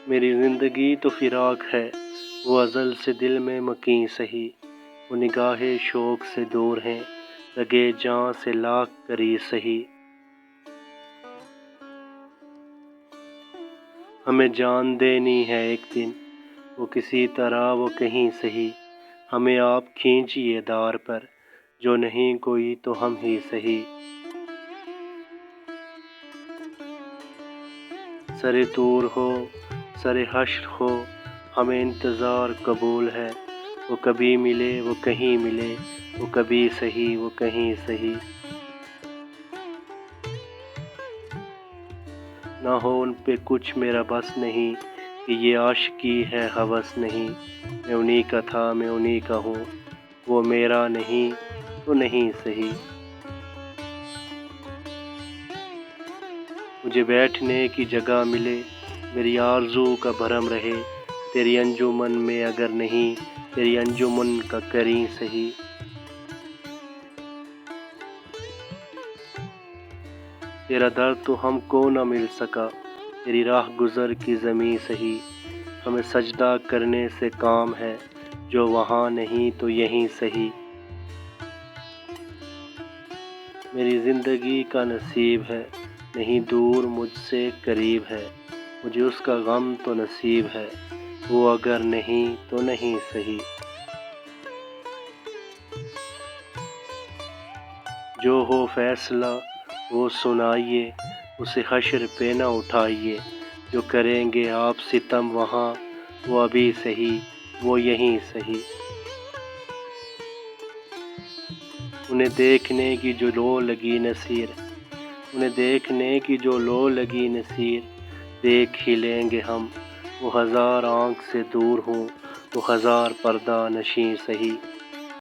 میری زندگی تو فراق ہے، وہ ازل سے دل میں مکیں سہی، وہ نگاہ شوق سے دور ہیں، لگے جاں سے لاکھ کری سہی۔ ہمیں جان دینی ہے ایک دن، وہ کسی طرح وہ کہیں سہی، ہمیں آپ کھینچیے دار پر، جو نہیں کوئی تو ہم ہی سہی۔ سر طور ہو سر حشر ہو ہمیں انتظار قبول ہے، وہ کبھی ملے وہ کہیں ملے، وہ کبھی سہی وہ کہیں سہی۔ نہ ہو ان پہ کچھ میرا بس نہیں، کہ یہ عاشقی ہے ہوس نہیں، میں انہی کا تھا میں انہی کا ہوں، وہ میرا نہیں تو نہیں سہی۔ مجھے بیٹھنے کی جگہ ملے، میری آرزو کا بھرم رہے، تیری انجمن میں اگر نہیں، تیری انجمن کا کریں سہی۔ تیرا درد تو ہم کو نہ مل سکا، تیری راہ گزر کی زمیں سہی، ہمیں سجدہ کرنے سے کام ہے، جو وہاں نہیں تو یہیں سہی۔ میری زندگی کا نصیب ہے، نہیں دور مجھ سے قریب ہے، مجھے اس کا غم تو نصیب ہے، وہ اگر نہیں تو نہیں سہی۔ جو ہو فیصلہ وہ سنائیے، اسے حشر پہ نہ اٹھائیے، جو کریں گے آپ ستم وہاں، وہ ابھی سہی وہ یہیں سہی۔ انہیں دیکھنے کی جو لو لگی نصیر، انہیں دیکھنے کی جو لو لگی نصیر، دیکھ ہی لیں گے ہم، وہ ہزار آنکھ سے دور ہوں، وہ ہزار پردہ نشیں سہی۔